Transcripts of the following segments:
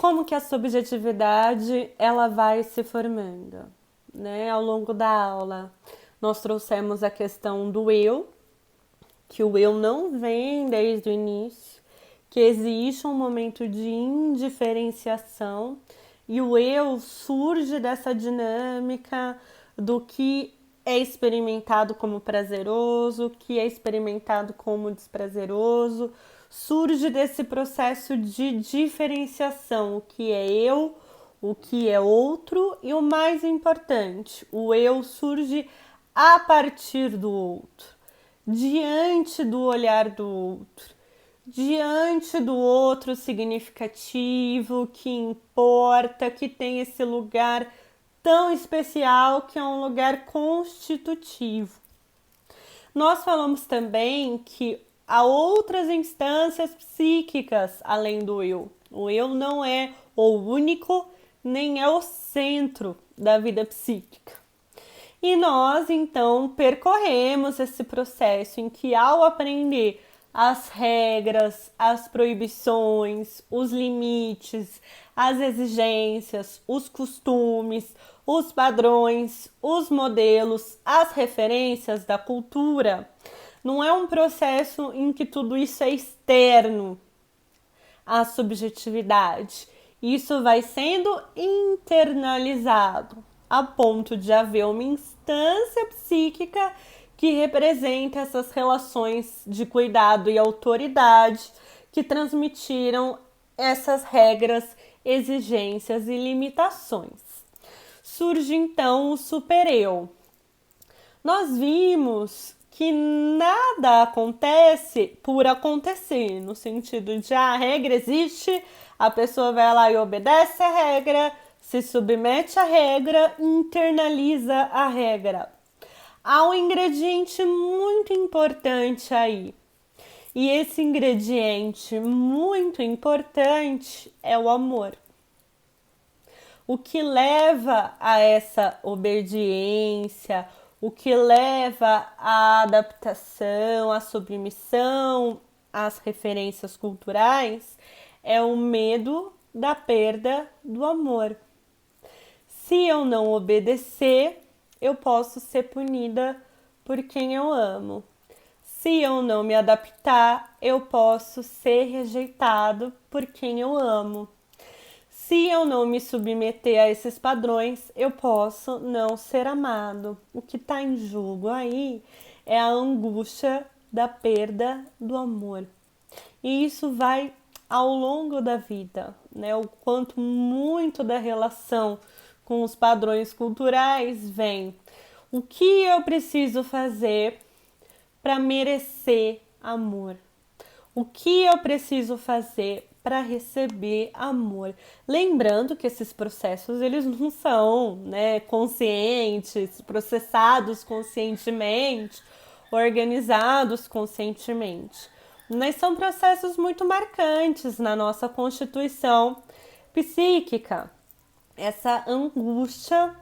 como que a subjetividade ela vai se formando, né? Ao longo da aula, nós trouxemos a questão do eu, que o eu não vem desde o início, que existe um momento de indiferenciação e o eu surge dessa dinâmica do que é experimentado como prazeroso, que é experimentado como desprazeroso, surge desse processo de diferenciação, o que é eu, o que é outro e o mais importante, o eu surge a partir do outro, diante do olhar do outro, diante do outro significativo, que importa, que tem esse lugar tão especial, que é um lugar constitutivo. Nós falamos também que há outras instâncias psíquicas além do eu. O eu não é o único, nem é o centro da vida psíquica. E nós, então, percorremos esse processo em que, ao aprender as regras, as proibições, os limites, as exigências, os costumes, os padrões, os modelos, as referências da cultura, não é um processo em que tudo isso é externo à subjetividade. Isso vai sendo internalizado a ponto de haver uma instância psíquica que representa essas relações de cuidado e autoridade que transmitiram essas regras, exigências e limitações. Surge então o supereu. Nós vimos que nada acontece por acontecer, no sentido de a regra existe, a pessoa vai lá e obedece a regra, se submete à regra, internaliza a regra. Há um ingrediente muito importante aí. E esse ingrediente muito importante é o amor. O que leva a essa obediência, o que leva à adaptação, à submissão às referências culturais é o medo da perda do amor. Se eu não obedecer, eu posso ser punida por quem eu amo. Se eu não me adaptar, eu posso ser rejeitado por quem eu amo. Se eu não me submeter a esses padrões, eu posso não ser amado. O que está em jogo aí é a angústia da perda do amor. E isso vai ao longo da vida, né? O quanto muito da relação com os padrões culturais vem. O que eu preciso fazer para merecer amor? O que eu preciso fazer para receber amor? Lembrando que esses processos eles não são, né, conscientes, processados conscientemente, organizados conscientemente. Mas são processos muito marcantes na nossa constituição psíquica. Essa angústia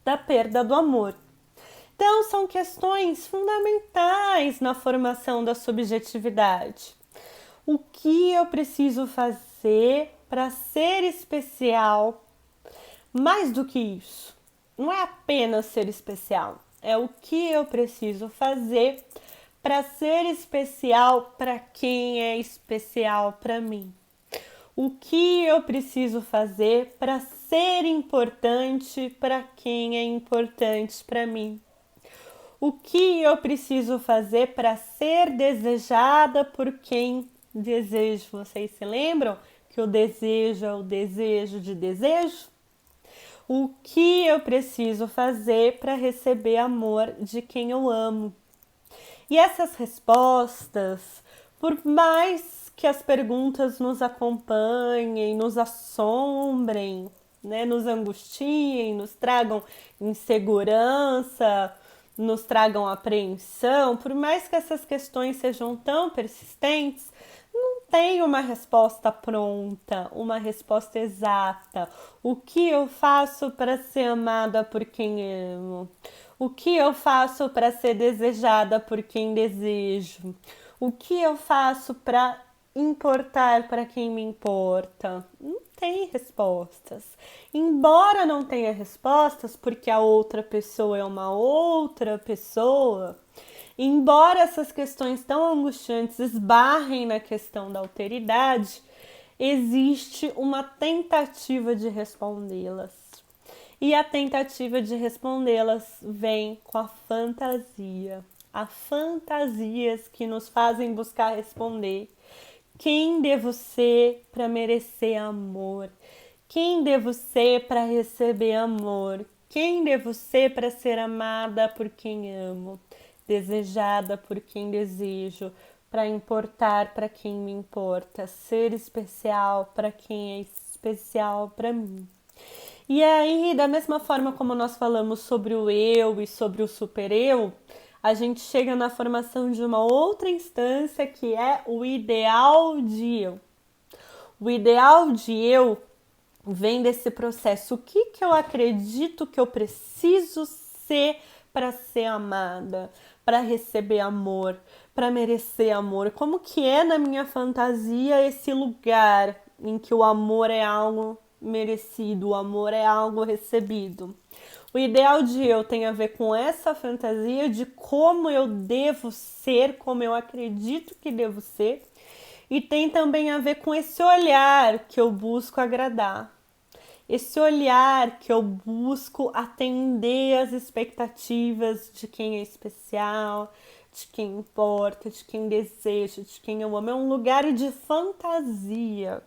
da perda do amor. Então, são questões fundamentais na formação da subjetividade. O que eu preciso fazer para ser especial? Mais do que isso, não é apenas ser especial, é o que eu preciso fazer para ser especial para quem é especial para mim. O que eu preciso fazer para ser importante para quem é importante para mim? O que eu preciso fazer para ser desejada por quem desejo? Vocês se lembram que o desejo é o desejo de desejo? O que eu preciso fazer para receber amor de quem eu amo? E essas respostas, por mais que as perguntas nos acompanhem, nos assombrem, né, nos angustiem, nos tragam insegurança, nos tragam apreensão, por mais que essas questões sejam tão persistentes, não tem uma resposta pronta, uma resposta exata. O que eu faço para ser amada por quem amo? O que eu faço para ser desejada por quem desejo? O que eu faço para importar para quem me importa? Não tem respostas. Embora não tenha respostas, porque a outra pessoa é uma outra pessoa, embora essas questões tão angustiantes esbarrem na questão da alteridade, existe uma tentativa de respondê-las. E a tentativa de respondê-las vem com a fantasia. Há fantasias que nos fazem buscar responder. Quem devo ser para merecer amor? Quem devo ser para receber amor? Quem devo ser para ser amada por quem amo? Desejada por quem desejo? Para importar para quem me importa? Ser especial para quem é especial para mim? E aí, da mesma forma como nós falamos sobre o eu e sobre o super-eu, a gente chega na formação de uma outra instância que é o ideal de eu. O ideal de eu vem desse processo. O que eu acredito que eu preciso ser para ser amada, para receber amor, para merecer amor? Como que é na minha fantasia esse lugar em que o amor é algo merecido, o amor é algo recebido? O ideal de eu tem a ver com essa fantasia de como eu devo ser, como eu acredito que devo ser, e tem também a ver com esse olhar que eu busco agradar. Esse olhar que eu busco atender às expectativas de quem é especial, de quem importa, de quem deseja, de quem eu amo. É um lugar de fantasia,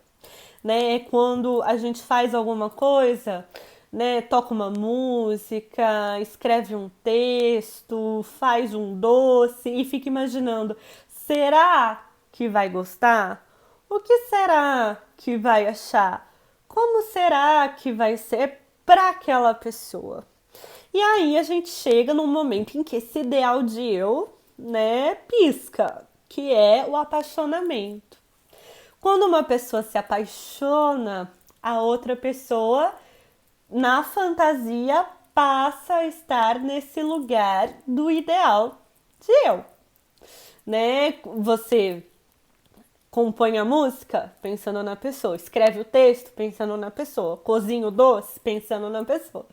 né? É quando a gente faz alguma coisa, né? Toca uma música, escreve um texto, faz um doce e fica imaginando: será que vai gostar? O que será que vai achar? Como será que vai ser para aquela pessoa? E aí a gente chega num momento em que esse ideal de eu, né, pisca, que é o apaixonamento. Quando uma pessoa se apaixona, a outra pessoa, na fantasia, passa a estar nesse lugar do ideal de eu, né? Você compõe a música pensando na pessoa, escreve o texto pensando na pessoa, cozinha o doce pensando na pessoa.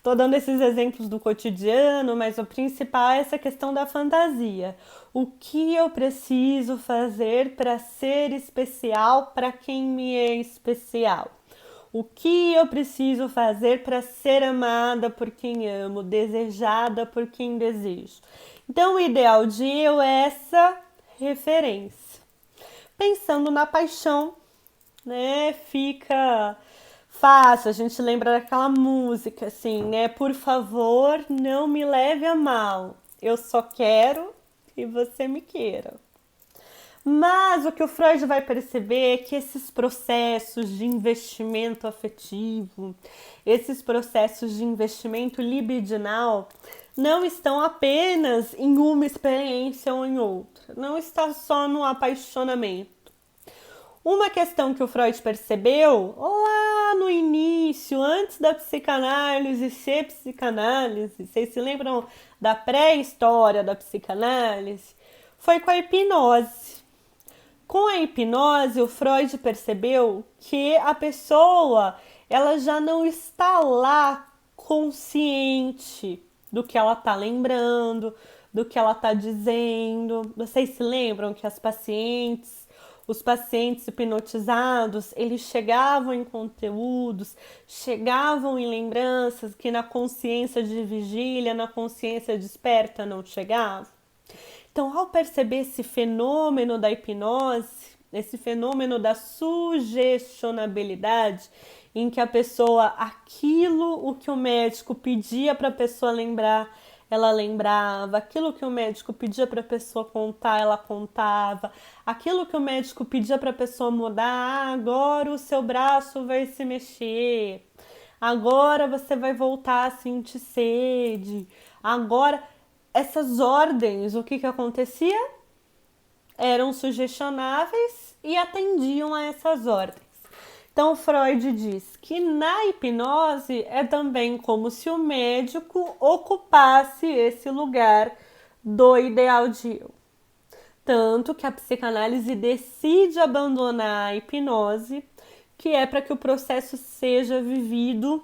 Tô dando esses exemplos do cotidiano, mas o principal é essa questão da fantasia. O que eu preciso fazer para ser especial para quem me é especial? O que eu preciso fazer para ser amada por quem amo, desejada por quem desejo? Então, o ideal de eu é essa referência. Pensando na paixão, né? Fica fácil, a gente lembra daquela música assim, né? Por favor, não me leve a mal. Eu só quero que você me queira. Mas o que o Freud vai perceber é que esses processos de investimento afetivo, esses processos de investimento libidinal, não estão apenas em uma experiência ou em outra. Não está só no apaixonamento. Uma questão que o Freud percebeu lá no início, antes da psicanálise ser psicanálise, vocês se lembram da pré-história da psicanálise? Foi com a hipnose. Com a hipnose, o Freud percebeu que a pessoa ela já não está lá consciente do que ela está lembrando, do que ela está dizendo. Vocês se lembram que os pacientes hipnotizados, eles chegavam em conteúdos, chegavam em lembranças que na consciência de vigília, na consciência desperta não chegavam? Então, ao perceber esse fenômeno da hipnose, esse fenômeno da sugestionabilidade, em que a pessoa, aquilo o que o médico pedia para a pessoa lembrar, ela lembrava, aquilo que o médico pedia para a pessoa contar, ela contava, aquilo que o médico pedia para a pessoa mudar, agora o seu braço vai se mexer, agora você vai voltar a sentir sede, agora essas ordens, o que acontecia? Eram sugestionáveis e atendiam a essas ordens. Então, Freud diz que na hipnose é também como se o médico ocupasse esse lugar do ideal de eu. Tanto que a psicanálise decide abandonar a hipnose, que é para que o processo seja vivido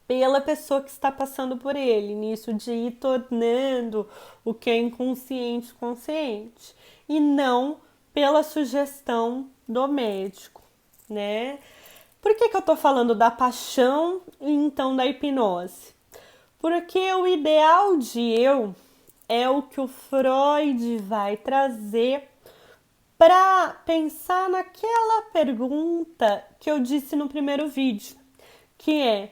pela pessoa que está passando por ele, nisso de ir tornando o que é inconsciente consciente, e não pela sugestão do médico, né? Por que eu tô falando da paixão e então da hipnose? Porque o ideal de eu é o que o Freud vai trazer para pensar naquela pergunta que eu disse no primeiro vídeo, que é: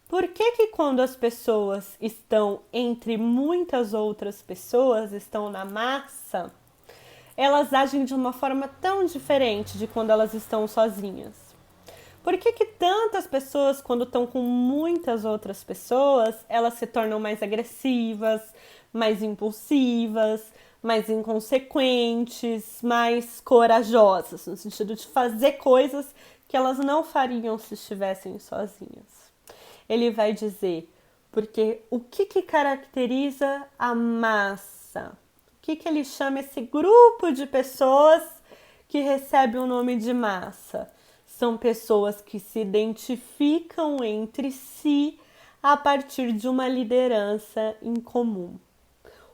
por que quando as pessoas estão entre muitas outras pessoas, estão na massa, elas agem de uma forma tão diferente de quando elas estão sozinhas? Por que tantas pessoas, quando estão com muitas outras pessoas, elas se tornam mais agressivas, mais impulsivas, mais inconsequentes, mais corajosas, no sentido de fazer coisas que elas não fariam se estivessem sozinhas? Ele vai dizer, porque o que caracteriza a massa? O que ele chama esse grupo de pessoas que recebe o nome de massa? São pessoas que se identificam entre si a partir de uma liderança em comum.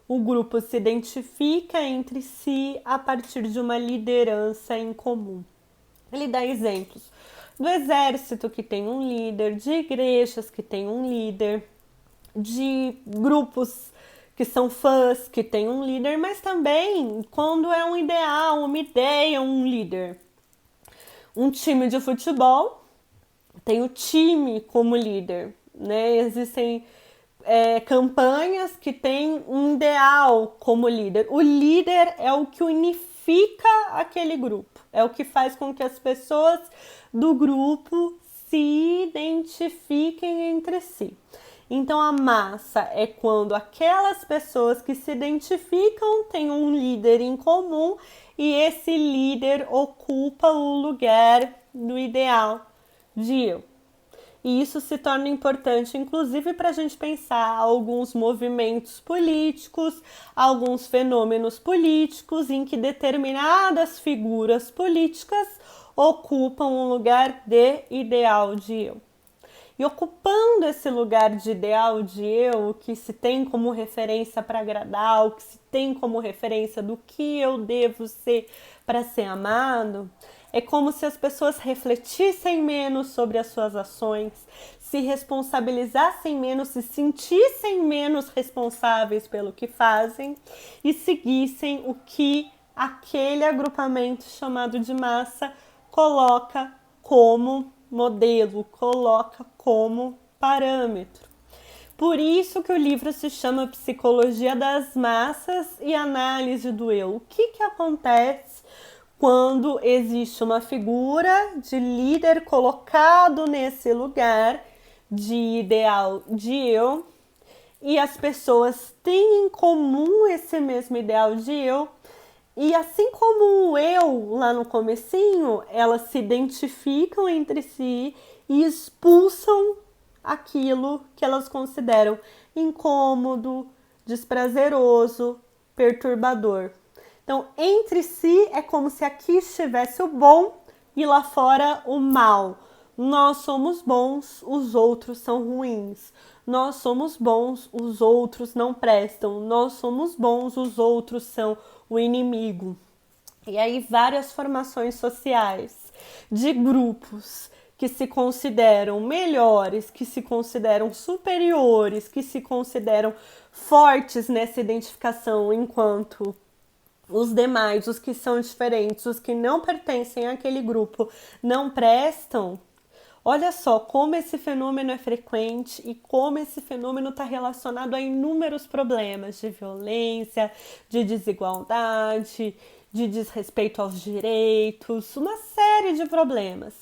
O grupo se identifica entre si a partir de uma liderança em comum. Ele dá exemplos do exército, que tem um líder, de igrejas, que tem um líder, de grupos que são fãs, que tem um líder, mas também quando é um ideal, uma ideia, um líder. Um time de futebol tem o time como líder, né? Existem campanhas que têm um ideal como líder. O líder é o que unifica aquele grupo, é o que faz com que as pessoas do grupo se identifiquem entre si. Então a massa é quando aquelas pessoas que se identificam têm um líder em comum e esse líder ocupa o lugar do ideal de eu. E isso se torna importante, inclusive, para a gente pensar alguns movimentos políticos, alguns fenômenos políticos em que determinadas figuras políticas ocupam um lugar de ideal de eu. E ocupando esse lugar de ideal de eu, o que se tem como referência para agradar, o que se tem como referência do que eu devo ser para ser amado, é como se as pessoas refletissem menos sobre as suas ações, se responsabilizassem menos, se sentissem menos responsáveis pelo que fazem e seguissem o que aquele agrupamento chamado de massa coloca como modelo, coloca como parâmetro. Por isso que o livro se chama Psicologia das Massas e Análise do Eu. O que acontece quando existe uma figura de líder colocado nesse lugar de ideal de eu e as pessoas têm em comum esse mesmo ideal de eu? E assim como o eu lá no comecinho, elas se identificam entre si e expulsam aquilo que elas consideram incômodo, desprazeroso, perturbador. Então, entre si é como se aqui estivesse o bom e lá fora o mal. Nós somos bons, os outros são ruins. Nós somos bons, os outros não prestam. Nós somos bons, os outros são o inimigo. E aí várias formações sociais de grupos que se consideram melhores, que se consideram superiores, que se consideram fortes nessa identificação, enquanto os demais, os que são diferentes, os que não pertencem àquele grupo, não prestam. Olha só como esse fenômeno é frequente e como esse fenômeno está relacionado a inúmeros problemas de violência, de desigualdade, de desrespeito aos direitos, uma série de problemas.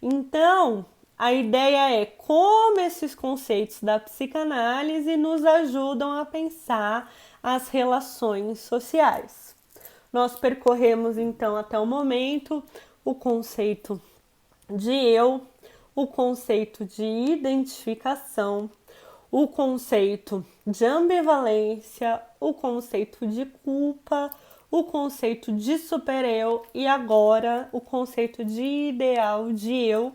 Então, a ideia é como esses conceitos da psicanálise nos ajudam a pensar as relações sociais. Nós percorremos, então, até o momento, o conceito de eu, o conceito de identificação, o conceito de ambivalência, o conceito de culpa, o conceito de super-eu e agora o conceito de ideal de eu,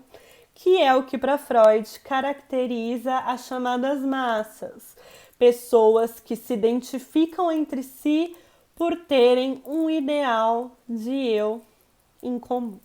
que é o que para Freud caracteriza as chamadas massas, pessoas que se identificam entre si por terem um ideal de eu em comum.